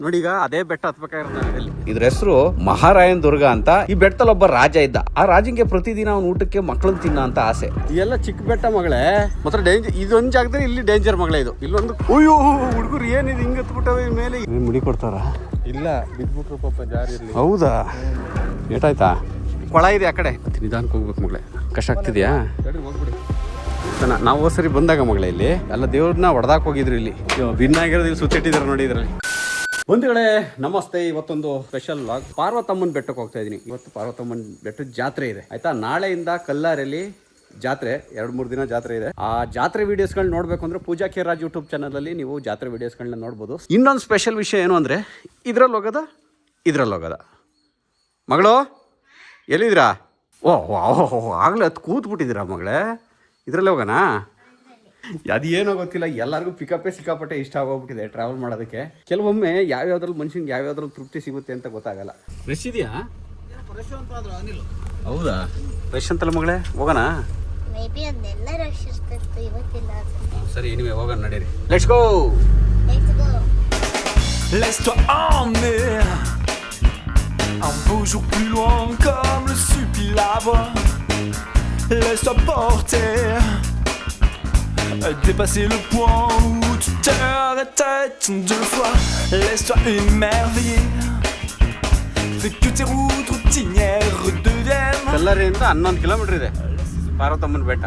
ನೋಡಿ ಈಗ ಅದೇ ಬೆಟ್ಟ ಹತ್ಬೇಕಾಗಿರೋದು. ಇದ್ರ ಹೆಸರು ಮಹಾರಾಯನ್ ದುರ್ಗ ಅಂತ. ಈ ಬೆಟ್ಟದಲ್ಲಿ ಒಬ್ಬ ರಾಜ ಇದ್ದ. ಆ ರಾಜಂಗೆ ಪ್ರತಿದಿನ ಅವ್ನ ಊಟಕ್ಕೆ ಮಕ್ಕಳನ್ನ ತಿನ್ನ ಅಂತ ಆಸೆ. ಇದೆಲ್ಲ ಚಿಕ್ಕ ಬೆಟ್ಟ ಮಗಳೇ, ಮಾತ್ರ ಡೇಂಜರ್. ಇದೊಂದ್ ಜಾಗದಲ್ಲಿ ಇಲ್ಲಿ ಡೇಂಜರ್ ಮಗಳೇ. ಇದು ಇಲ್ಲೊಂದು ಅಯ್ಯೋ ಹುಡುಗರು ಏನಿದೆ ಹಿಂಗ ಹತ್ಬಿಟ್ಟವೆ ಮೇಲೆ. ಮುಡಿ ಕೊಡ್ತಾರ? ಇಲ್ಲ, ಬಿದ್ಬಿಟ್ರು ಪಾಪ ಜಾರಿ. ಹೌದಾ? ಏಟಾಯ್ತಾ? ಕೊಳ ಇದೆ ಆ ಕಡೆ. ನಿಧಾನಕ್ಕೆ ಹೋಗ್ಬೇಕು ಮಗಳೇ, ಕಷ್ಟ ಆಗ್ತಿದ್ಯಾ? ನಾವು ಸರಿ ಬಂದಾಗ ಮಗಳೇ ಇಲ್ಲಿ ಎಲ್ಲ ದೇವ್ರನ್ನ ಹೊಡೆದಾಕ್ ಹೋಗಿದ್ರು. ಇಲ್ಲಿ ಭಿನ್ನ ಆಗಿರೋದು ಇಲ್ಲಿ ಸುತ್ತಿಟ್ಟಿದ್ದಾರೆ ನೋಡಿ ಇದರಲ್ಲಿ. ಬಂಧುಗಳೇ ನಮಸ್ತೆ. ಇವತ್ತೊಂದು ಸ್ಪೆಷಲ್ ವ್ಲಾಗ್. ಪಾರ್ವತಮ್ಮನ ಬೆಟ್ಟಕ್ಕೆ ಹೋಗ್ತಾ ಇದೀನಿ. ಇವತ್ತು ಪಾರ್ವತಮ್ಮನ ಬೆಟ್ಟದ ಜಾತ್ರೆ ಇದೆ ಆಯ್ತಾ. ನಾಳೆಯಿಂದ ಕಲ್ಲಾರಲ್ಲಿ ಜಾತ್ರೆ, 2-3 ದಿನ ಜಾತ್ರೆ ಇದೆ. ಆ ಜಾತ್ರೆ ವಿಡಿಯೋಸ್ಗಳನ್ನ ನೋಡ್ಬೇಕು ಅಂದ್ರೆ ಪೂಜಾ ಕೆ ರಾಜ್ ಯೂಟ್ಯೂಬ್ ಚಾನಲ್ ಅಲ್ಲಿ ನೀವು ಜಾತ್ರೆ ವಿಡಿಯೋಸ್ಗಳನ್ನ ನೋಡ್ಬೋದು. ಇನ್ನೊಂದು ಸ್ಪೆಷಲ್ ವಿಷಯ ಏನು ಅಂದ್ರೆ ಇದ್ರಲ್ಲಿ ಹೋಗೋದ ಮಗಳು ಎಲ್ಲಿದ್ದೀರಾ? ಓಹ್ ಆಗ್ಲೇ ಹತ್ತು ಕೂತ್ಬಿಟ್ಟಿದ್ದೀರಾ ಮಗಳೇ? ಇದ್ರಲ್ಲೇ ಹೋಗೋಣ? ಅದೇನೋ ಗೊತ್ತಿಲ್ಲ, ಎಲ್ಲರಿಗೂ ಪಿಕಪ್ಪೇ ಸಿಕ್ಕಾಪಟ್ಟೆ ಇಷ್ಟ ಆಗೋಗ್ಬಿಟ್ಟಿದೆ ಟ್ರಾವೆಲ್ ಮಾಡೋದಕ್ಕೆ. ಕೆಲವೊಮ್ಮೆ ಯಾವ್ಯಾವ್ದ್ರಲ್ಲಿ ಮನುಷ್ಯನ್ಗೆ ಯಾವ್ಯಾವ್ದ್ರಲ್ಲಿ ತೃಪ್ತಿ ಸಿಗುತ್ತೆ ಅಂತ ಗೊತ್ತಾಗಲ್ಲ. ರಶ್ ಇದೆಯಾ? ಹೌದಾ? ರಶ್ ಅಂತಲ್ಲ ಮಗಳೇ, ಹೋಗೋಣ? ಸರಿ, ನೀವೇ ಹೋಗೋಣ ನಡೀರಿ. Let's go. Laisse-toi emmener un beau jour plus loin comme le supplie la voix. Laisse-toi porter, dépasser le point où tu t'arrêtes 2 fois. Laisse-toi émerveiller, fais que tes routes routinières redeviennent. ಕಲ್ಲರಿಂದ 11 kilometre ಇದೆ ಪಾರ್ವತಮ್ಮನ ಬೆಟ್ಟ.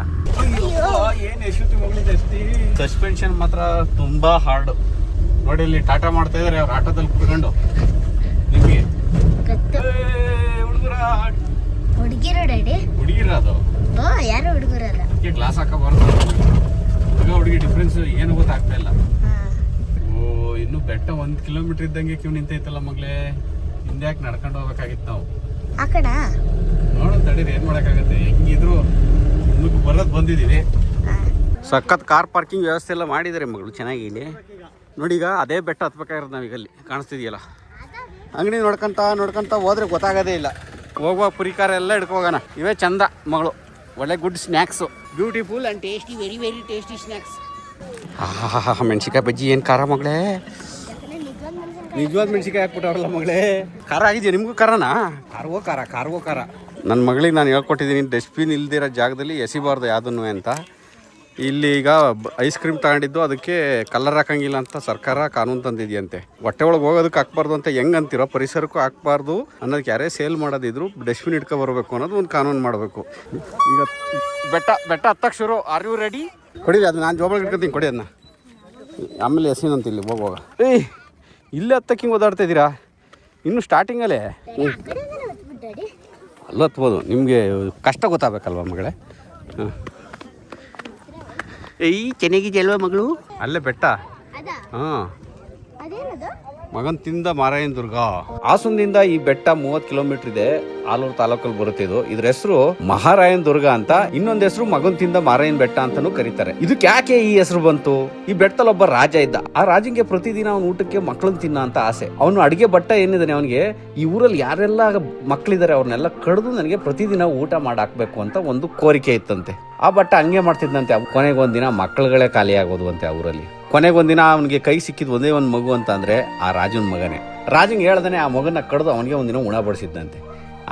ಏನು ಎಷ್ಟೊತ್ತಿ ಹೋಗ್ಲಿದೆ ಅಷ್ಟೇ. Suspension ಮಾತ್ರ ತುಂಬಾ hard ನೋಡಿ. ಇಲ್ಲಿ ಟಾಟಾ ಮಾಡ್ತಾ ಇದಾರೆ ಅವ್ರ ಆಟೋದಲ್ಲಿ ಕುತ್ಕೊಂಡು. ನಿಮಗೆ ಹುಡುಗಿರ ಅದು ಯಾರು ಹುಡುಗರಲ್ಲ. ಗ್ಲಾಸ್ ಹಾಕಬಾರ್ದು. ಹುಡುಗಿ ಡಿಫ್ರೆನ್ಸ್ ಏನು ಗೊತ್ತಾಗ್ತಾ ಇಲ್ಲ. ಓ, ಇನ್ನು ಬೆಟ್ಟ 1 ಕಿಲೋಮೀಟರ್ ಇದ್ದಂಗೆ ಕ್ಯೂ ನಿಂತೈತಲ್ಲ ಮಗ್ಲೇ. ಹಿಂದೆ ಯಾಕೆ ನಡ್ಕೊಂಡು ಹೋಗ್ಬೇಕಾಗಿತ್ತು ನಾವು. ನೋಡೋಣ ತಡೀರಿ, ಏನ್ ಮಾಡಕ್ಕಾಗತ್ತೆ. ಹೆಂಗಿದ್ರು ಮುಂದಕ್ಕೆ ಬರೋದು ಬಂದಿದ್ದೀವಿ. ಸಖತ್ ಕಾರ್ ಪಾರ್ಕಿಂಗ್ ವ್ಯವಸ್ಥೆ ಎಲ್ಲ ಮಾಡಿದ್ದಾರೆ ಮಗಳು ಚೆನ್ನಾಗಿ ಇಲ್ಲಿ. ನೋಡಿ ಈಗ ಅದೇ ಬೆಟ್ಟ ಹತ್ಬೇಕಾಗಿರೋದು ನಾವೀಗ. ಅಲ್ಲಿ ಕಾಣಿಸ್ತಿದೆಯಲ್ಲ ಅಂಗಡಿ ನೋಡ್ಕೊಂತ ಹೋದ್ರೆ ಗೊತ್ತಾಗೋದೇ ಇಲ್ಲ. ಹೋಗುವ ಪುರಿಕಾರ ಎಲ್ಲ ಹಿಡ್ಕೋಗೋಣ. ಇವೇ ಚಂದ ಮಗಳು. ಒಳ್ಳೆ good snacks, beautiful and tasty, very very tasty snacks. ಮೆಣಸಿಕಾಯಿ ಬಜ್ಜಿ ಏನು ಖಾರ ಮಗಳೇ. ನಿಜವಾದ ಮೆಣಸಿಕಾಯಿ ಹಾಕ್ಬಿಟ್ಟವ್ರಲ್ಲ ಮಗಳೇ. ಖಾರ ಆಗಿದೆಯಾ ನಿಮಗೂ? ಖಾರನಾ? ಕಾರ್ಗೋ ಖಾರ. ನನ್ನ ಮಗಳಿಗೆ ನಾನು ಹೇಳ್ಕೊಟ್ಟಿದ್ದೀನಿ, ಡಸ್ಟ್ಬಿನ್ ಇಲ್ದಿರೋ ಜಾಗದಲ್ಲಿ ಎಸಿಬಾರ್ದು ಯಾವುದನ್ನು ಅಂತ. ಇಲ್ಲಿ ಈಗ ಐಸ್ ಕ್ರೀಮ್ ತಗೊಂಡಿದ್ದು, ಅದಕ್ಕೆ ಕಲರ್ ಹಾಕಂಗಿಲ್ಲ ಅಂತ ಸರ್ಕಾರ ಕಾನೂನು ತಂದಿದೆಯಂತೆ. ಹೊಟ್ಟೆ ಒಳಗೆ ಹೋಗೋದಕ್ಕೆ ಹಾಕ್ಬಾರ್ದು ಅಂತ ಹೆಂಗೆ ಅಂತೀರೋ, ಪರಿಸರಕ್ಕೂ ಹಾಕ್ಬಾರ್ದು ಅನ್ನೋದಕ್ಕೆ ಯಾರೇ ಸೇಲ್ ಮಾಡೋದಿದ್ರು ಡಸ್ಟ್ಬಿನ್ ಇಟ್ಕೊ ಬರಬೇಕು ಅನ್ನೋದು ಒಂದು ಕಾನೂನು ಮಾಡಬೇಕು. ಈಗ ಬೆಟ್ಟ ಹತ್ತಕ್ಕೆ ಶುರು. Are you ready? ಕೊಡಿ ಅದು, ನಾನು ಜೋಬಲ್ಲಿ ಇಟ್ಕೊತೀನಿ, ಕೊಡಿ ಅದನ್ನ. ಆಮೇಲೆ ಎಸಿನಂತ ಇಲ್ಲಿ ಹೋಗುವಾಗ. ಇಲ್ಲೇ ಹತ್ತಕ್ಕೆ ಹಿಂಗೆ ಓದಾಡ್ತಾ ಇದ್ದೀರಾ? ಇನ್ನೂ ಸ್ಟಾರ್ಟಿಂಗಲ್ಲೇ. ಅಲ್ಲ ಹತ್ಬೋದು, ನಿಮಗೆ ಕಷ್ಟ ಗೊತ್ತಾಗಬೇಕಲ್ವ ಮಗಳೇ. ಹಾಂ, ಚೆನ್ನಾಗಿದೆಯಲ್ವ ಮಗಳು? ಅಲ್ಲೇ ಬೆಟ್ಟ. ಹಾಂ, ಮಗನ್ ತಿಂದ ಮಾರಾಯನ್ ದುರ್ಗ. ಹಾಸನದಿಂದ ಈ ಬೆಟ್ಟ 30 ಕಿಲೋಮೀಟರ್ ಇದೆ. ಆಲೂರು ತಾಲೂಕಲ್ಲಿ ಬರುತ್ತೆ ಇದು. ಇದ್ರ ಹೆಸರು ಮಹಾರಾಯನ್ ದುರ್ಗ ಅಂತ. ಇನ್ನೊಂದ್ ಹೆಸರು ಮಗನ್ ತಿಂದ ಮಾರಾಯನ್ ಬೆಟ್ಟ ಅಂತಾನೂ ಕರೀತಾರೆ. ಇದಕ್ಕೆ ಯಾಕೆ ಈ ಹೆಸರು ಬಂತು? ಈ ಬೆಟ್ಟದಲ್ಲಿ ಒಬ್ಬ ರಾಜ ಇದ್ದ. ಆ ರಾಜಂಗೆ ಪ್ರತಿದಿನ ಅವ್ನ ಊಟಕ್ಕೆ ಮಕ್ಕಳನ್ನ ತಿನ್ನ ಅಂತ ಆಸೆ. ಅವನು ಅಡಿಗೆ ಭಟ್ಟ ಏನಿದಾನೆ ಅವನಿಗೆ, ಈ ಊರಲ್ಲಿ ಯಾರೆಲ್ಲ ಮಕ್ಕಳಿದ್ದಾರೆ ಅವ್ರನ್ನೆಲ್ಲ ಕಡ್ದು ನನಗೆ ಪ್ರತಿದಿನ ಊಟ ಮಾಡಾಕ್ಬೇಕು ಅಂತ ಒಂದು ಕೋರಿಕೆ ಇತ್ತಂತೆ. ಆ ಭಟ್ಟ ಹಂಗೆ ಮಾಡ್ತಿದ್ದಂತೆ. ಕೊನೆಗೊಂದಿನ ಮಕ್ಕಳುಗಳೇ ಖಾಲಿ ಆಗೋದು ಅಂತೆ ಆ ಊರಲ್ಲಿ. ಕೊನೆಗೊಂದಿನ ಅವನಿಗೆ ಕೈ ಸಿಕ್ಕಿದ್ ಒಂದೇ ಒಂದು ಮಗು ಅಂತ ಅಂದ್ರೆ ಆ ರಾಜನ ಮಗನೇ. ರಾಜಂಗೆ ಹೇಳ್ದಾನೆ ಆ ಮಗನ ಕಡ್ದು ಅವನಿಗೆ ಒಂದಿನ ಉಣ ಬಡಿಸಿದ್ದಂತೆ.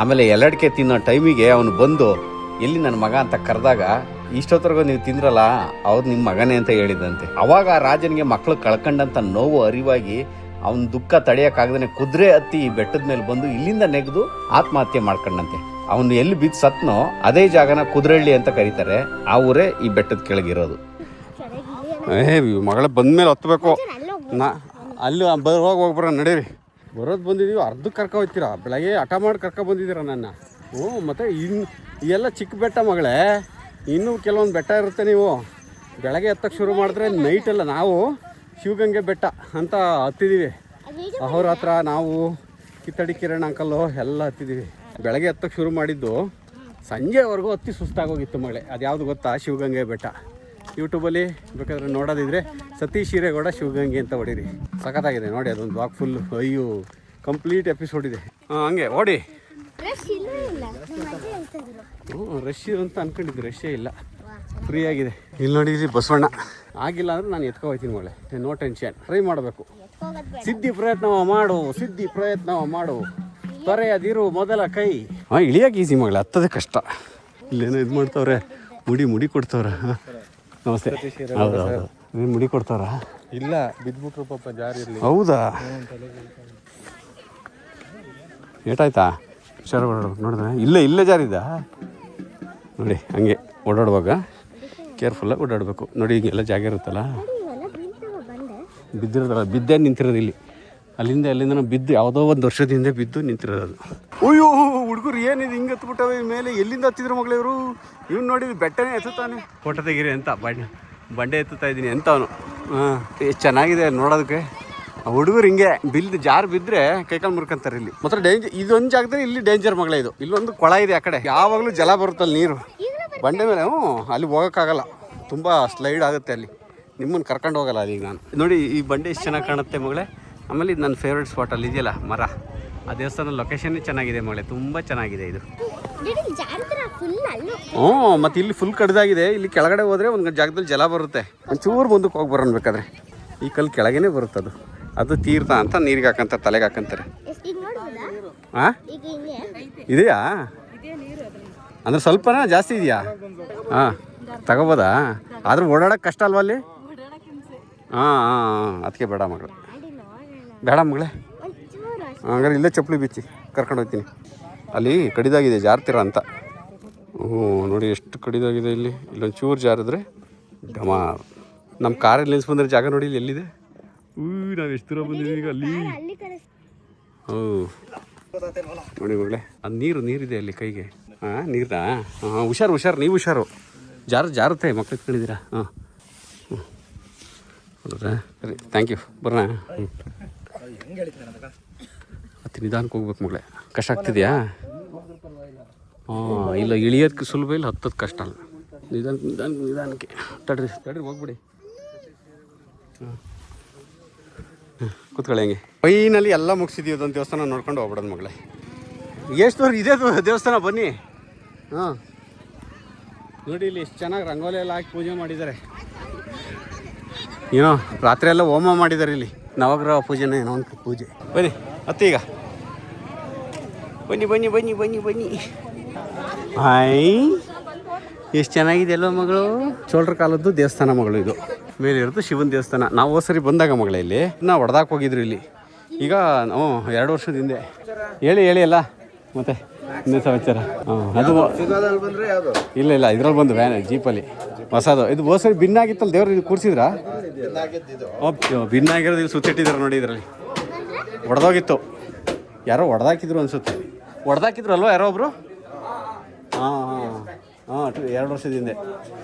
ಆಮೇಲೆ ಎಲ್ಲಡಿಕೆ ತಿನ್ನೋ ಟೈಮಿಗೆ ಅವನು ಬಂದು ಎಲ್ಲಿ ನನ್ನ ಮಗ ಅಂತ ಕರೆದಾಗ, ಇಷ್ಟೊತ್ತರೆಗೂ ನೀವು ತಿಂದ್ರಲ್ಲ ಅವ್ರು ನಿಮ್ಮ ಮಗನೇ ಅಂತ ಹೇಳಿದಂತೆ. ಅವಾಗ ಆ ರಾಜನಿಗೆ ಮಕ್ಕಳು ಕಳ್ಕೊಂಡಂತ ನೋವು ಅರಿವಾಗಿ ಅವನ ದುಃಖ ತಡೆಯೋಕ್ಕಾಗದೇ ಕುದುರೆ ಹತ್ತಿ ಈ ಬೆಟ್ಟದ ಮೇಲೆ ಬಂದು ಇಲ್ಲಿಂದ ನೆಗೆದು ಆತ್ಮಹತ್ಯೆ ಮಾಡ್ಕೊಂಡಂತೆ. ಅವನು ಎಲ್ಲಿ ಬಿದ್ದು ಸತ್ನೋ ಅದೇ ಜಾಗನ ಕುದುರೆಹಳ್ಳಿ ಅಂತ ಕರೀತಾರೆ. ಆ ಊರೇ ಈ ಬೆಟ್ಟದ ಕೆಳಗಿರೋದು. ಮಗಳ ಬಂದ್ಮೇಲೆ ಹತ್ಬೇಕು. ಅಲ್ಲಿ ಹೋಗ್ಬರ ನಡೀರಿ. ಬರೋದು ಬಂದಿದ್ದೀವಿ, ಅರ್ಧಕ್ಕೆ ಕರ್ಕೊ ಹೋಗ್ತೀರಾ? ಬೆಳಗ್ಗೆ ಹಠ ಮಾಡಿ ಕರ್ಕೊ ಬಂದಿದ್ದೀರಾ ನನ್ನ. ಮತ್ತು ಎಲ್ಲ ಚಿಕ್ಕ ಬೆಟ್ಟ ಮಗಳೇ. ಇನ್ನೂ ಕೆಲವೊಂದು ಬೆಟ್ಟ ಇರುತ್ತೆ. ನೀವು ಬೆಳಗ್ಗೆ ಹತ್ತಕ್ಕೆ ಶುರು ಮಾಡಿದ್ರೆ ನೈಟೆಲ್ಲ ನಾವು ಶಿವಗಂಗೆ ಬೆಟ್ಟ ಅಂತ ಹತ್ತಿದ್ದೀವಿ. ಅಹೋರಾತ್ರ ನಾವು ಕಿತ್ತಡಿ ಕಿರಣ್ ಅಂಕಲ್ಲು ಎಲ್ಲ ಹತ್ತಿದ್ದೀವಿ. ಬೆಳಗ್ಗೆ ಹತ್ತಕ್ಕೆ ಶುರು ಮಾಡಿದ್ದು ಸಂಜೆವರೆಗೂ ಹತ್ತಿ ಸುಸ್ತಾಗೋಗಿತ್ತು ಮಗಳೇ. ಅದು ಯಾವುದು ಗೊತ್ತಾ? ಶಿವಗಂಗೆ ಬೆಟ್ಟ. ಯೂಟ್ಯೂಬಲ್ಲಿ ಬೇಕಾದ್ರೆ ನೋಡೋದಿದ್ರೆ ಸತೀಶ್ ಹಿರೇಗೌಡ ಶಿವಗಂಗೆ ಅಂತ ಹೊಡೀರಿ, ಸಖತ್ತಾಗಿದೆ ನೋಡಿ. ಅದೊಂದು ಬ್ಲಾಗ್ ಫುಲ್, ಅಯ್ಯೋ ಕಂಪ್ಲೀಟ್ ಎಪಿಸೋಡ್ ಇದೆ. ಹಂಗೆ ಓಡಿ. ರಶ್ ಅಂತ ಅನ್ಕೊಂಡಿದ್ದು, ರಶ್ಶೇ ಇಲ್ಲ, ಫ್ರೀ ಆಗಿದೆ. ಇಲ್ಲಿ ನೋಡಿ ಬಸವಣ್ಣ. ಆಗಿಲ್ಲ ಅಂದ್ರೆ ನಾನು ಎತ್ಕೊ ಹೋಗ್ತೀನಿ ಮಳೆ. ನೋ ಟೆನ್ಷನ್, ಟ್ರೈ ಮಾಡಬೇಕು. ಸಿದ್ಧಿ ಪ್ರಯತ್ನ ಮಾಡು ತೊರೆಯದಿರು ಮೊದಲ ಕೈ. ಹಾಂ ಇಳಿಯೋಕೆ ಈಸಿ ಮಗಳ, ಹತ್ತದೇ ಕಷ್ಟ. ಇಲ್ಲೇನೋ ಇದು ಮಾಡ್ತವ್ರೆ, ಮುಡಿ ಕೊಡ್ತವ್ರೆ. ನಮಸ್ತೆ. ಹೌದು ನೀನು ಮುಡಿ ಕೊಡ್ತಾರ? ಇಲ್ಲ, ಬಿದ್ಬಿಟ್ರು ಪಾಪ ಜಾರಿ ಇರಲಿ. ಹೌದಾ? ಏಟಾಯ್ತಾ? ಹುಷಾರು ಓಡಾಡೋದು ನೋಡಿದ್ರೆ ಇಲ್ಲೇ ಜಾರಿದ್ದ ನೋಡಿ. ಹಂಗೆ ಓಡಾಡುವಾಗ ಕೇರ್ಫುಲ್ಲಾಗಿ ಓಡಾಡಬೇಕು ನೋಡಿ. ಈಗೆಲ್ಲ ಜಾಗ ಇರುತ್ತಲ್ಲ, ಬಿದ್ದಿರೋದಲ್ಲ, ಬಿದ್ದೇ ನಿಂತಿರೋದು ಇಲ್ಲಿ. ಅಲ್ಲಿಂದ ಬಿದ್ದು ಯಾವುದೋ ಒಂದು ವರ್ಷದ ಹಿಂದೆ ಬಿದ್ದು ನಿಂತಿರೋದು. ಅಯ್ಯೋ ಹುಡುಗರು ಏನಿದೆ ಹಿಂಗೆ ಹತ್ಬಿಟ್ಟವೆ ಮೇಲೆ. ಎಲ್ಲಿಂದ ಹತ್ತಿದ್ರು ಮಗಳು ಇವರು? ಇವ್ನು ನೋಡಿ ಬೆಟ್ಟನೇ ಎತ್ತುತ್ತಾನೆ. ಫೋಟೋ ತೆಗೀರಿ ಅಂತ ಬಂಡೆ ಎತ್ತುತ್ತಾ ಇದ್ದೀನಿ ಅಂತ ಅವನು. ಹಾಂ ಎಷ್ಟು ಚೆನ್ನಾಗಿದೆ ನೋಡೋದಕ್ಕೆ. ಹುಡುಗರು ಹಿಂಗೆ ಜಾರು ಬಿದ್ದರೆ ಕೈಕಾಲು ಮುರ್ಕೊಂತಾರೆ. ಇಲ್ಲಿ ಮಾತ್ರ ಡೇಂಜರ್. ಇದೊಂದು ಜಾಗದಲ್ಲಿ ಇಲ್ಲಿ ಡೇಂಜರ್ ಮಗಳೇ. ಇದು ಇಲ್ಲೊಂದು ಕೊಳ ಇದೆ ಆ ಕಡೆ, ಯಾವಾಗಲೂ ಜಲ ಬರುತ್ತಲ್ಲಿ ನೀರು ಬಂಡೆ ಮೇಲೆ. ಅಲ್ಲಿ ಹೋಗೋಕ್ಕಾಗಲ್ಲ, ತುಂಬ ಸ್ಲೈಡ್ ಆಗುತ್ತೆ ಅಲ್ಲಿ. ನಿಮ್ಮನ್ನು ಕರ್ಕೊಂಡು ಹೋಗಲ್ಲ ಅಲ್ಲಿಗೆ ನಾನು. ನೋಡಿ ಈ ಬಂಡೆ ಎಷ್ಟು ಚೆನ್ನಾಗಿ ಕಾಣುತ್ತೆ ಮಗಳೇ. ಆಮೇಲೆ ಇದು ನನ್ನ ಫೇವ್ರೆಟ್ ಸ್ಪಾಟ್ ಅಲ್ಲಿ ಇದೆಯಲ್ಲ ಮರ, ಆ ದೇವಸ್ಥಾನ ಲೊಕೇಶನ್ನೇ ಚೆನ್ನಾಗಿದೆ ಮಗಳೇ, ತುಂಬ ಚೆನ್ನಾಗಿದೆ ಇದು. ಹ್ಞೂ ಮತ್ತು ಇಲ್ಲಿ ಫುಲ್ ಕಡ್ದಾಗಿದೆ. ಇಲ್ಲಿ ಕೆಳಗಡೆ ಹೋದರೆ ಒಂದು ಜಾಗದಲ್ಲಿ ಜಲ ಬರುತ್ತೆ. ಒಂಚೂರು ಮುಂದಕ್ಕೆ ಹೋಗಿ ಬರೋನ್ಬೇಕಾದ್ರೆ ಈ ಕಲ್ಲು ಕೆಳಗೇ ಬರುತ್ತೆ. ಅದು ತೀರ್ಥ ಅಂತ ನೀರಿಗೆ ಹಾಕಂತಾರೆ, ತಲೆಗೆ ಹಾಕಂತಾರೆ. ಹಾಂ ಇದೆಯಾ? ಅಂದರೆ ಸ್ವಲ್ಪನಾ ಜಾಸ್ತಿ ಇದೆಯಾ? ಹಾಂ ತಗೋಬೋದಾ? ಆದರೂ ಓಡಾಡೋಕ್ಕೆ ಕಷ್ಟ ಅಲ್ವಾ ಅಲ್ಲಿ? ಹಾಂ ಅದಕ್ಕೆ ಬೇಡ ಮಗಳು, ಬೇಡ ಮಗಳೇ. ಹಂಗಾರೆ ಇಲ್ಲೇ ಚಪ್ಪಲಿ ಬಿಚ್ಚಿ ಕರ್ಕೊಂಡು ಹೋಗ್ತೀನಿ. ಅಲ್ಲಿ ಕಡಿದಾಗಿದೆ, ಜಾರ್ತೀರ ಅಂತ. ಹ್ಞೂ ನೋಡಿ ಎಷ್ಟು ಕಡಿದಾಗಿದೆ ಇಲ್ಲಿ. ಇಲ್ಲೊಂದು ಚೂರು ಜಾರಿದ್ರೆ ಘಮ. ನಮ್ಮ ಕಾರಲ್ಲಿ ನಿಲ್ಸಿ ಬಂದರೆ ಜಾಗ ನೋಡಿ ಇಲ್ಲಿ ಎಲ್ಲಿದೆ. ನಾವು ಎಷ್ಟು ದೂರ ಬಂದಿದ್ದೀವಿ ಈಗ ಅಲ್ಲಿ. ನೋಡಿ ಮಗಳೇ, ಅದು ನೀರಿದೆ ಅಲ್ಲಿ ಕೈಗೆ. ಹಾಂ ನೀರಾ? ಹಾಂ ಹುಷಾರು ನೀವು ಹುಷಾರು. ಜಾರುತ್ತೆ ಮಕ್ಳು ಇಟ್ಕೊಂಡಿದ್ದೀರಾ? ಹಾಂ ಹೌದಾ? ಸರಿ ಥ್ಯಾಂಕ್ ಯು. ಬರೋಣ. ಹತ್ತು ನಿಧಾನಕ್ಕೆ ಹೋಗ್ಬೇಕು ಮಗಳೇ. ಕಷ್ಟ ಆಗ್ತಿದೆಯಾ? ಹಾಂ ಇಲ್ಲ, ಇಳಿಯೋದಕ್ಕೆ ಸುಲಭ, ಇಲ್ಲ ಹತ್ತೋದು ಕಷ್ಟ ಅಲ್ಲ. ನಿಧಾನಕ್ಕೆ ತಡ್ರಿ ಹೋಗ್ಬಿಡಿ. ಹಾಂ ಕೂತ್ಕೊಳ್ಳಿ. ಹಂಗೆ ಫೈನಲ್ಲಿ ಎಲ್ಲ ಮುಗಿಸಿದ್ದೀವಿ. ಅದೊಂದು ದೇವಸ್ಥಾನ ನೋಡ್ಕೊಂಡು ಹೋಗ್ಬಿಡೋದು ಮಗಳೇ. ಎಷ್ಟು ದೂರ ಇದೆ ದೇವಸ್ಥಾನ, ಬನ್ನಿ. ಹಾಂ ನೋಡಿ ಇಲ್ಲಿ ಎಷ್ಟು ಚೆನ್ನಾಗಿ ರಂಗೋಲಿ ಎಲ್ಲ ಹಾಕಿ ಪೂಜೆ ಮಾಡಿದ್ದಾರೆ. ಏನೋ ರಾತ್ರಿ ಎಲ್ಲ ಹೋಮ ಮಾಡಿದ್ದಾರೆ ಇಲ್ಲಿ. ನವಗ್ರಹ ಪೂಜೆನ ಏನೋ ಒಂದು ಪೂಜೆ. ಬನ್ನಿ ಈಗ ಬನ್ನಿ. ಹಾಯ್ ಎಷ್ಟು ಚೆನ್ನಾಗಿದೆ ಅಲ್ವ ಮಗಳು. ಚೋಳರ ಕಾಲದ್ದು ದೇವಸ್ಥಾನ ಮಗಳು ಇದು. ಮೇಲೆ ಇರೋದು ಶಿವನ ದೇವಸ್ಥಾನ. ನಾವು ಹೋದ್ಸರಿ ಬಂದಾಗ ಮಗಳೇ ಇಲ್ಲಿ ನಾವು ಹೊಡೆದಾಕ್ ಹೋಗಿದ್ರು ಇಲ್ಲಿ. ಈಗ 2 ವರ್ಷದ ಹಿಂದೆ. ಹೇಳಿ ಅಲ್ಲ ಮತ್ತೆ ಇನ್ನೇ ಸಮಾಚಾರ. ಹಾಂ ಅದು ಇಲ್ಲ ಇದ್ರಲ್ಲಿ ಬಂದು ವ್ಯಾನ್ ಜೀಪಲ್ಲಿ ಹೊಸದು. ಇದು ಹೋದ್ಸರಿ ಭಿನ್ನಾಗಿತ್ತಲ್ಲ ದೇವ್ರು, ಇದು ಕೂರಿಸಿದ್ರಾ? ಭಿನ್ನಾಗಿರೋದು ಇಲ್ಲಿ ಸುತ್ತಿಟ್ಟಿದ್ದಾರೆ ನೋಡಿ. ಇದರಲ್ಲಿ ಹೊಡೆದೋಗಿತ್ತು, ಯಾರೋ ಹೊಡೆದಾಕಿದ್ರು ಅನ್ಸುತ್ತೆ. ಹೊಡೆದಾಕಿದ್ರು ಅಲ್ವಾ ಯಾರೋ ಒಬ್ರು? ಹಾಂ 2 ವರ್ಷದ ಹಿಂದೆ.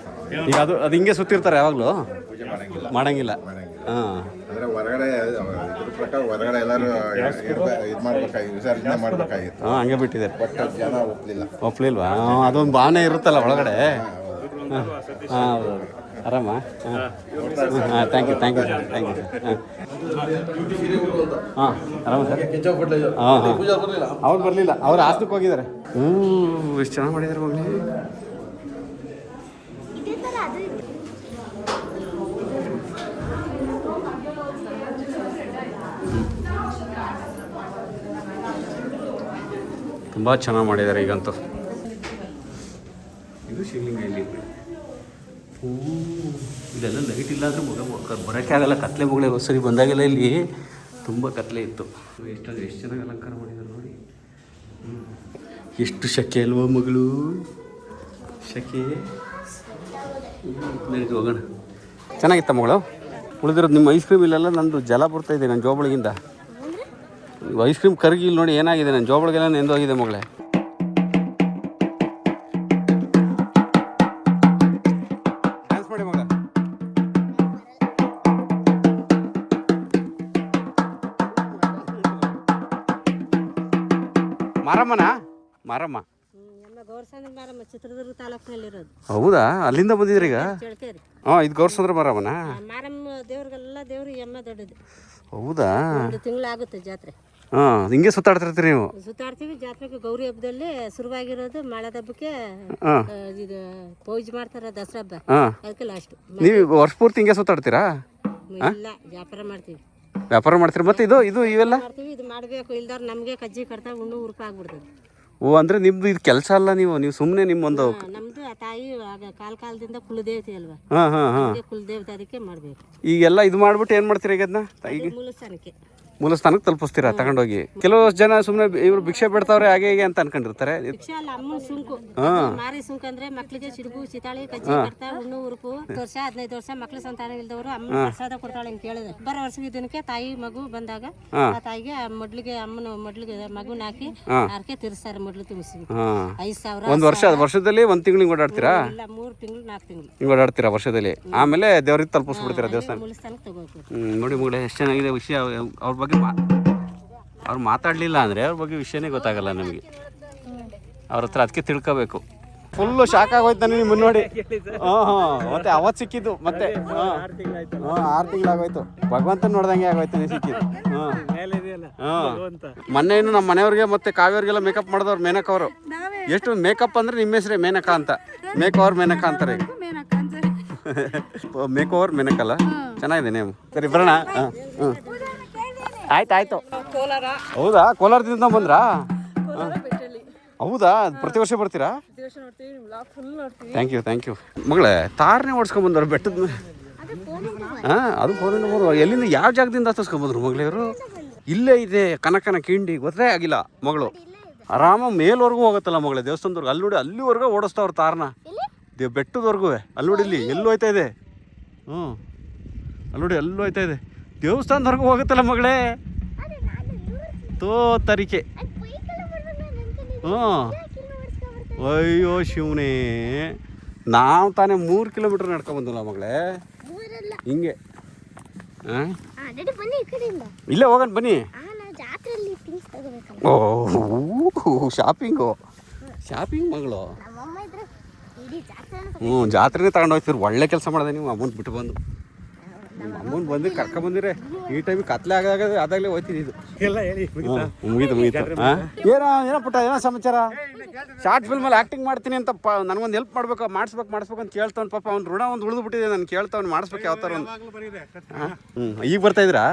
ಈಗ ಅದು ಹಿಂಗೆ ಸುತ್ತಿರ್ತಾರೆ, ಯಾವಾಗಲೂ ಮಾಡಂಗಿಲ್ಲ. ಹಾಂ ಹಂಗೆ ಬಿಟ್ಟಿದ್ದಾರೆ, ಒಪ್ಲಿಲ್ವಾ? ಅದೊಂದು ಭಾವನೆ ಇರುತ್ತಲ್ಲ ಒಳಗಡೆ. ಹಾಂ ಹೌದು. ಆರಾಮ? ಹಾಂ ಥ್ಯಾಂಕ್ ಯು ಸರ್. ಹಾಂ ಆರಾಮ ಸರ್. ಅವ್ರು ಬರಲಿಲ್ಲ, ಅವ್ರು ಆಸ್ತಿಗೆ ಹೋಗಿದ್ದಾರೆ. ಎಷ್ಟು ಚೆನ್ನಾಗಿ ಮಾಡಿದ್ದಾರೆ ಮಗನೇ. ತುಂಬ ಚೆನ್ನಾಗಿ ಮಾಡಿದ್ದಾರೆ ಈಗಂತೂ. ಇದು ಶಿವಲಿಂಗ ಇಲ್ಲಿ. ಇದೆಲ್ಲ ಲೈಟ್ ಇಲ್ಲ ಅಂದರೆ ಬರೋಕ್ಕೆ ಆಗಲ್ಲ. ಕತ್ಲೆ ಮುಗಳೇ ಸರಿ ಬಂದಾಗೆಲ್ಲ ಇಲ್ಲಿ ತುಂಬ ಕತ್ಲೆ ಇತ್ತು. ಎಷ್ಟು ಚೆನ್ನಾಗಿ ಅಲಂಕಾರ ಮಾಡಿದ್ದಾರೆ ನೋಡಿ. ಎಷ್ಟು ಶಕೆ ಅಲ್ವಾ ಮಗಳು, ಶಕೆ. ಹೋಗೋಣ. ಚೆನ್ನಾಗಿತ್ತ ಮಗಳು? ಉಳಿದಿರೋದು ನಿಮ್ಮ ಐಸ್ ಕ್ರೀಮ್ ಇಲ್ಲೆಲ್ಲ ನಂದು ಜಲ ಬರ್ತಾಯಿದೆ ನನ್ನ ಜೋಬಳಿಗಿಂದ. ಐಸ್ ಕ್ರೀಮ್ ಕರಗಿ ಇಲ್ಲಿ ನೋಡಿ ಏನಾಗಿದೆ, ನನ್ನ ಜೋಬಳಿಗೆಲ್ಲ ನೆಂದೋಗಿದೆ ಮಗಳೇ. ಡ್ಯಾನ್ಸ್ ಮಾಡಿ ಮಗ. ಮಾರಮ್ಮ ಚಿತ್ರದುರ್ಗ ತಾಲೂಕಿನಲ್ಲಿರೋದು. ಹೌದಾ? ಅಲ್ಲಿಂದ ಬಂದಿದ್ರಿ ಈಗ? ಹಾಂ ಇದು ಗೌರ್ಸಂದ್ರ ಮಾರಮ್ಮನ? ಮಾರಮ್ಮ ದೇವ್ರಿಗೆಲ್ಲ ದೇವ್ರು ಎಮ್ಮೆ ದೊಡ್ಡದು. ಹೌದಾ? ಒಂದು ತಿಂಗಳಾಗುತ್ತೆ ಜಾತ್ರೆ. ಹಾಂ ಹಿಂಗೆ ಸುತ್ತಾಡ್ತಿರ್ತೀರಿ ನೀವು? ಸುತ್ತಾಡ್ತೀವಿ. ಜಾತ್ರೆಗೆ ಗೌರಿ ಹಬ್ಬದಲ್ಲಿ ಶುರುವಾಗಿರೋದು ಮಾಳದ ಹಬ್ಬಕ್ಕೆ ಇದು ಪೂಜೆ ಮಾಡ್ತಾರ, ದಸರಾ ಹಬ್ಬ ಅದಕ್ಕೆ ಲಾಸ್ಟ್. ನೀವು ವರ್ಷ ಪೂರ್ತಿ ಹಿಂಗೆ ಸುತ್ತಾಡ್ತೀರಾ? ಇಲ್ಲ, ವ್ಯಾಪಾರ ಮಾಡ್ತೀವಿ. ವ್ಯಾಪಾರ ಮಾಡ್ತೀರಿ ಮತ್ತೆ ಇದು ಇವೆಲ್ಲ ಮಾಡ್ತೀವಿ. ಇದು ಮಾಡಬೇಕು ಇಲ್ದಾರ ನಮಗೆ ಕಜ್ಜಿ ಕಡ್ತಾ ಉಣ್ಣು ಉರುಪ ಆಗ್ಬಿಡ್ತದೆ. ಓ ಅಂದರೆ ನಿಮ್ಮದು ಇದು ಕೆಲಸ ಅಲ್ಲ, ನೀವು ಸುಮ್ಮನೆ ನಿಮ್ಮೊಂದು. ನಮ್ದು ಆ ತಾಯಿ ಆಗ ಕಾಲದಿಂದ ಕುಲದೇವತೆ ಅಲ್ವಾ, ಹಾಂ ಕುಲದೇವತೆ ಅದಕ್ಕೆ ಮಾಡಬೇಕು. ಈಗೆಲ್ಲ ಇದು ಮಾಡ್ಬಿಟ್ಟು ಏನು ಮಾಡ್ತೀರಿ ಈಗ ಅದನ್ನ ಈಗ ಮೂಲಸ್ಥಾನಕ್ಕೆ ಮೂಲಸ್ಥಾನಕ್ಕೆ ತಲುಪಿಸ್ತೀರಾ ತಗೊಂಡೋಗಿ? ಕೆಲವು ಜನ ಸುಮ್ಮನೆ ಇವ್ರು ಭಿಕ್ಷೆ ಬಿಡ್ತಾವ್ರೆ ಹಾಗೆ ಹೀಗೆ ಅಂತ ಅನ್ಕೊಂಡಿರ್ತಾರೆ. ಭಿಕ್ಷೆ ಅಲ್ಲ, ಅಮ್ಮನ ಸುಂಕು. ಮಾರಿ ಸುಂಕು ಅಂದ್ರೆ ಮಕ್ಳಿಗೆ ಸಿಡುಬು ಚಿತಾಳಿ ಕಜ್ಜಿ ಕಡ್ತಾ ಉಣ್ಣು ಉರುಪು. 10 ವರ್ಷ 15 ವರ್ಷ ಮಕ್ಳು ಸಂತಾನ ಇಲ್ದವರು ಅಮ್ಮನ ಪ್ರಸಾದ ಕೊಡ್ತಾಳೆ ಅಂತ ಕೇಳಿದೆ. ಬರೋ ವರ್ಷದ ದಿನಕ್ಕೆ ತಾಯಿ ಮಗು ಬಂದಾಗ ಆ ತಾಯಿಗೆ ಅಮ್ಮನ ಮೊಡ್ಲಿಗೆ ಮಗುನ ಹಾಕಿ ಆರ್ಕೆ ತಿರ್ಸ್ತಾರೆ. ಮೊಡ್ಲು ತುಂಬಿಸಿ 5,000. ವರ್ಷದಲ್ಲಿ 1 ತಿಂಗಳಿಗೆ ಓಡಾಡ್ತೀರಾ? ಇಲ್ಲ 3 ತಿಂಗಳು 4 ತಿಂಗಳು ಹಿಂಗೆ ಓಡಾಡ್ತೀರಾ ವರ್ಷದಲ್ಲಿ. ಆಮೇಲೆ ದೇವ್ರಿಗೆ ತಲುಪಿಸ್ಬಿಡ್ತೀರಾ ದೇವಸ್ಥಾನ. ಮೂಲಸ್ಥಾನಕ್ಕೆ ತಗೋಬೇಕು. ನೋಡಿ ಮಗಳೇ ಎಷ್ಟು ಚೆನ್ನಾಗಿದೆ ವಿಷಯ. ಅವ್ರ ಬಗ್ಗೆ ಅವ್ರು ಮಾತಾಡಲಿಲ್ಲ ಅಂದರೆ ಅವ್ರ ಬಗ್ಗೆ ವಿಷಯನೇ ಗೊತ್ತಾಗಲ್ಲ ನಮಗೆ. ಅವ್ರ ಹತ್ರ ಅದಕ್ಕೆ ತಿಳ್ಕೋಬೇಕು. ಫುಲ್ಲು ಶಾಕ್ ಆಗೋಯ್ತು ನನಗೆ ನಿಮ್ಮನ್ನು ನೋಡಿ. ಮತ್ತೆ ಅವತ್ತು ಸಿಕ್ಕಿದ್ದು ಮತ್ತೆ 6 ತಿಂಗಳಾಗೋಯ್ತು. ಭಗವಂತನ ನೋಡ್ದಂಗೆ ಆಗೋಯ್ತು ನೀವು ಸಿಕ್ಕಿದ್ದು. ಮೊನ್ನೆ ಇನ್ನು ನಮ್ಮ ಮನೆಯವ್ರಿಗೆ ಮತ್ತೆ ಕಾವ್ಯವ್ರಿಗೆಲ್ಲ ಮೇಕಪ್ ಮಾಡಿದವ್ರು ಮೇನಕ ಅವರು. ಎಷ್ಟು ಮೇಕಪ್ ಅಂದರೆ ನಿಮ್ಮ ಹೆಸರೇ ಮೇನಕ ಅಂತ. ಮೇಕವರ್ ಮೇನಕ ಅಂತಾರೆ. ಮೇಕವರ್ ಮೇನಕಲ್ಲ, ಚೆನ್ನಾಗಿದೆ ನೇಮ್. ಸರಿ ಬರೋಣ. ಆಯ್ತು. ಹೌದಾ, ಕೋಲಾರದಿಂದ ಬಂದ್ರಾ? ಹೌದಾ, ಪ್ರತಿ ವರ್ಷ ಬರ್ತೀರಾ? ಥ್ಯಾಂಕ್ ಯು ಮಗಳೇ. ತಾರನೇ ಓಡಿಸ್ಕೊಂಬಂದವ್ರು ಬೆಟ್ಟದ ಮೇಲೆ. ಅದು ಫೋನಿಂದ ಬಂದ್ರು. ಎಲ್ಲಿಂದ ಯಾವ ಜಾಗದಿಂದ ಹತ್ತಿಸ್ಕೊಂಬಂದ್ರು ಮಗಳೇವರು? ಇಲ್ಲೇ ಇದೆ ಕನಕನ ಕಿಂಡಿ, ಗೊತ್ತೇ ಆಗಿಲ್ಲ ಮಗಳು. ಆರಾಮ ಮೇಲ್ವರೆಗೂ ಹೋಗುತ್ತಲ್ಲ ಮಗಳೇ ದೇವಸ್ಥಾನದವ್ರಿಗೆ. ಅಲ್ಲಿ ನೋಡಿ ಅಲ್ಲಿವರೆಗೂ ಓಡಿಸ್ತಾವ್ರು ತಾರನ, ಬೆಟ್ಟದವರೆಗೂ. ಅಲ್ಲಿ ನೋಡಿ ಇಲ್ಲಿ ಎಲ್ಲೂ ಹೋಯ್ತಾ ಇದೆ. ಅಲ್ಲಿ ನೋಡಿ ಎಲ್ಲೂ ಹೋಯ್ತಾ ಇದೆ. ದೇವಸ್ಥಾನದವರೆಗೂ ಹೋಗುತ್ತಲ್ಲ ಮಗಳೇ. ತರಿಕೆ. ಅಯ್ಯೋ ಶಿವನೇ, ನಾವು ತಾನೇ 3 ಕಿಲೋಮೀಟರ್ ನಡ್ಕೊಂಬಂದಿಲ್ಲ ಮಗಳೇ. ಹಿಂಗೆ ಇಲ್ಲೇ ಹೋಗೋಣ ಬನ್ನಿ. ಶಾಪಿಂಗ್ ಮಗಳು. ಜಾತ್ರೆನೇ ತಗೊಂಡು ಹೋಗ್ತೀರಿ. ಒಳ್ಳೆ ಕೆಲಸ ಮಾಡಿದೆ ನೀವು. ಅಮೌಂಟ್ ಬಿಟ್ಟು ಬಂದು ಅಮೌಂಟ್ ಬಂದು ಕರ್ಕೊಂಬಂದಿರೆ ಈ ಟೈಮಿಗೆ ಕತ್ಲೆ ಅದಾಗಲೇ ಹೋಯ್ತೀನಿ. ಇದು ಮುಗೀತು. ಏನೋ ಪುಟ್ಟ, ಏನೋ ಸಮಾಚಾರ? ಶಾರ್ಟ್ ಫಿಲ್ಮಲ್ಲಿ ಆ್ಯಕ್ಟಿಂಗ್ ಮಾಡ್ತೀನಿ ಅಂತ ನನಗೊಂದು ಹೆಲ್ಪ್ ಮಾಡಿಸ್ಬೇಕು ಅಂತ ಕೇಳ್ತಾವ್ನು. ಪಾಪ ಅವ್ನು ಋಣ ಒಂದು ಉಳಿದು ಬಿಟ್ಟಿದೆ. ನಾನು ಕೇಳ್ತಾವ್ನು ಮಾಡಿಸ್ಬೇಕು ಯಾವ ಥರ ಒಂದು. ಈಗ ಬರ್ತಾ ಇದ್ದೀರಾ?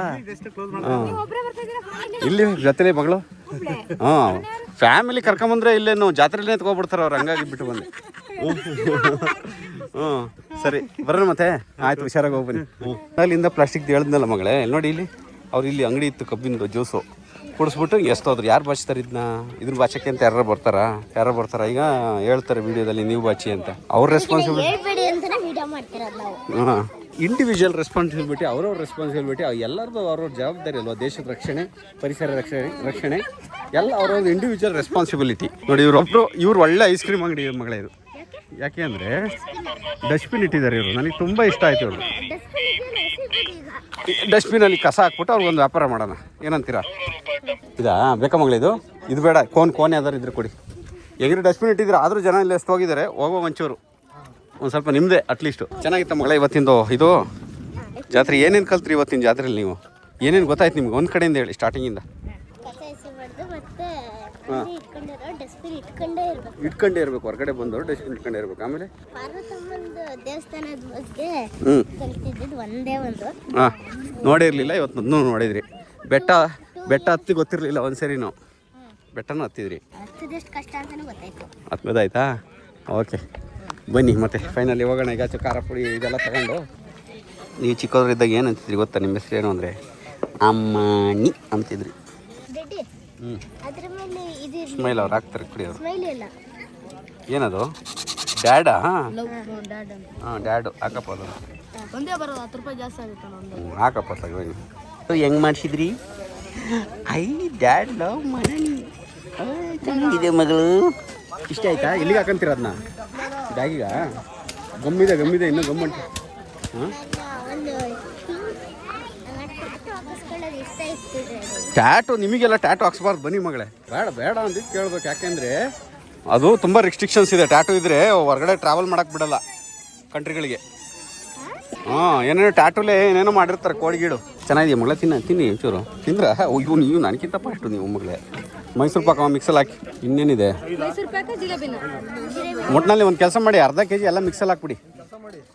ಇಲ್ಲಿ ಜೊತೆಲೇ ಮಗಳು. ಫ್ಯಾಮಿಲಿ ಕರ್ಕೊಂಬಂದ್ರೆ ಇಲ್ಲೇನು ಜಾತ್ರೆಲೇ ಎತ್ಕೊಬಿಡ್ತಾರೆ ಅವ್ರು. ಹಂಗಾಗಿ ಬಿಟ್ಟು ಬಂದೆ. ಸರಿ ಬರೋಣ ಮತ್ತೆ. ಆಯ್ತು, ಹುಷಾರಾಗಿ ಹೋಗ್ಬನ್ನಿ. ಅಲ್ಲಿಂದ ಪ್ಲಾಸ್ಟಿಕ್ ಹೇಳ್ದಲ್ಲ ಮಗಳೇ. ನೋಡಿ ಇಲ್ಲಿ ಅವ್ರು ಇಲ್ಲಿ ಅಂಗಡಿ ಇತ್ತು ಕಬ್ಬಿಂದು ಜ್ಯೂಸು ಕುಡಿಸ್ಬಿಟ್ಟು ಎಷ್ಟೋದ್ರು. ಯಾರು ಬಾಚ್ತಾರೆ ಇದನ್ನ ಬಾಚಕ್ಕೆ ಅಂತ ಯಾರು ಬರ್ತಾರ ಈಗ ಹೇಳ್ತಾರೆ ವಿಡಿಯೋದಲ್ಲಿ ನೀವು ಬಾಚಿ ಅಂತ. ಅವ್ರ ರೆಸ್ಪಾನ್ಸಿಬಿಲಿಟಿ. ಇಂಡಿವಿಜುವಲ್ ರೆಸ್ಪಾನ್ಸಿಬಿಲಿಟಿ, ಅವ್ರವ್ರ ರೆಸ್ಪಾನ್ಸಿಬಿಲಿಟಿ ಎಲ್ಲರದು ಅವ್ರವ್ರ ಜವಾಬ್ದಾರಿ ಅಲ್ವಾ. ದೇಶದ ರಕ್ಷಣೆ, ಪರಿಸರ ರಕ್ಷಣೆ ಎಲ್ಲ ಅವ್ರವ್ರದ್ದು ಇಂಡಿವಿಜುವಲ್ ರೆಸ್ಪಾನ್ಸಿಬಿಲಿಟಿ. ನೋಡಿ ಇವ್ರು ಒಳ್ಳೆ ಐಸ್ ಕ್ರೀಮ್ ಅಂಗಡಿ ಮಗಳೇ ಇದು. ಯಾಕೆ ಅಂದರೆ ಡಸ್ಟ್ಬಿನ್ ಇಟ್ಟಿದ್ದಾರೆ ಇವರು. ನನಗೆ ತುಂಬ ಇಷ್ಟ ಆಯಿತು ಇವರು. ಡಸ್ಟ್ಬಿನಲ್ಲಿ ಕಸ ಹಾಕ್ಬಿಟ್ಟು ಅವ್ರಿಗೊಂದು ವ್ಯಾಪಾರ ಮಾಡೋಣ, ಏನಂತೀರಾ? ಇದಾ ಬೇಕಾ ಮಗಳಿದು? ಇದು ಬೇಡ, ಕೋನ್ ಯಾವ್ದಾರು ಇದ್ರೆ ಕೊಡಿ. ಎಗ್ರಿ ಡಸ್ಟ್ಬಿನ್ ಇಟ್ಟಿದ್ರೆ ಆದರೂ ಜನ ಇಲ್ಲ ಎಷ್ಟು ಹೋಗಿದ್ದಾರೆ. ಹೋಗೋ ಒಂಚೂರು ಒಂದು ಸ್ವಲ್ಪ ನಿಮ್ಮದೇ ಅಟ್ಲೀಸ್ಟು. ಚೆನ್ನಾಗಿತ್ತು ಮಗಳೇ ಇವತ್ತಿಂದು ಇದು ಜಾತ್ರೆ. ಏನೇನು ಕಲ್ತ್ರಿ ಇವತ್ತಿನ ಜಾತ್ರೆಯಲ್ಲಿ ನೀವು? ಏನೇನು ಗೊತ್ತಾಯ್ತು ನಿಮ್ಗೆ? ಒಂದು ಕಡೆಯಿಂದ ಹೇಳಿ ಸ್ಟಾರ್ಟಿಂಗಿಂದ. ಇಟ್ಕೊಂಡೇ ಇರಬೇಕು, ಹೊರಗಡೆ ಬಂದವರು ಡಸ್ಟ್ಬಿನ್ ಇಟ್ಕೊಂಡೇ ಇರಬೇಕು. ಆಮೇಲೆ ನೋಡೇ ಇರಲಿಲ್ಲ ಇವತ್ತು. ಮೊದಲು ನೋಡಿದ್ರಿ ಬೆಟ್ಟ ಹತ್ತಿ ಗೊತ್ತಿರಲಿಲ್ಲ. ಒಂದ್ಸರಿ ನಾವು ಬೆಟ್ಟನೂ ಹತ್ತಿದ್ರಿ. ಗೊತ್ತಾಯ್ತಾ? ಓಕೆ ಬನ್ನಿ ಮತ್ತೆ ಫೈನಲಿ ಹೋಗೋಣ. ಈಗ ಖಾರ ಪುಡಿ ಇದೆಲ್ಲ ತಗೊಂಡು. ನೀವು ಚಿಕ್ಕವರಿದ್ದಾಗ ಏನು ಅಂತಿದ್ರಿ ಗೊತ್ತಾ? ನಿಮ್ಮ ಹೆಸರು ಏನು ಅಂದರೆ ಅಮ್ಮಣ್ಣಿ ಅಂತಿದ್ರಿ. ಸ್ಮೈಲ್ ಅವ್ರು ಹಾಕ್ತಾರೆ ಕುಡಿಯೋರು. ಏನದು? ಡ್ಯಾಡಾ? ಡ್ಯಾಡು ಹಾಕಪ್ಪ. ಅದು ಹಾಕಪ್ಪ ತಗೋಗಿ. ಹೆಂಗೆ ಮಾಡಿಸಿದ್ರಿ? ಡ್ಯಾಡ್ ಲವ್ ಮನಿ. ಚೆನ್ನಾಗಿದೆ ಮಗಳು. ಇಷ್ಟ ಆಯ್ತಾ? ಇಲ್ಲಿಗೆ ಹಾಕಂತೀರ ಅದನ್ನ? ಬ್ಯಾಗಿಗ ಗಮ್ಮಿದೆ ಇನ್ನೂ ಗಮ್ಮಂಟು. ಟ್ಯಾಟು ನಿಮಗೆಲ್ಲ ಟ್ಯಾಟು ಹಾಕ್ಸ್ಬಾರ್ದು ಬನ್ನಿ ಮಗಳೇ. ಬೇಡ ಅಂತ ಕೇಳ್ಬೇಕು. ಯಾಕೆಂದರೆ ಅದು ತುಂಬ ರಿಸ್ಟ್ರಿಕ್ಷನ್ಸ್ ಇದೆ. ಟ್ಯಾಟು ಇದ್ದರೆ ಹೊರಗಡೆ ಟ್ರಾವೆಲ್ ಮಾಡೋಕ್ಕೆ ಬಿಡಲ್ಲ ಕಂಟ್ರಿಗಳಿಗೆ. ಏನೇನೋ ಟ್ಯಾಟುಲೇ ಏನೇನೋ ಮಾಡಿರ್ತಾರೆ. ಕೋಳಿಗೀಡು ಚೆನ್ನಾಗಿದೆ ಮಗಳೇ. ತಿನ್ನಿ ಒಂಚೂರು ತಿಂದ್ರೆ. ಅಯ್ಯೋ ನೀವು ನನಗಿಂತ ಫಾಸ್ಟು ನೀವು ಮಗಳೇ. ಮೈಸೂರು ಪಾಕ ಮಿಕ್ಸಲ್ಲಿ ಹಾಕಿ. ಇನ್ನೇನಿದೆ ಒಟ್ಟಿನಲ್ಲಿ ಒಂದು ಕೆಲಸ ಮಾಡಿ, ಅರ್ಧ kg ಎಲ್ಲ ಮಿಕ್ಸಲ್ಲಿ ಹಾಕ್ಬಿಡಿ.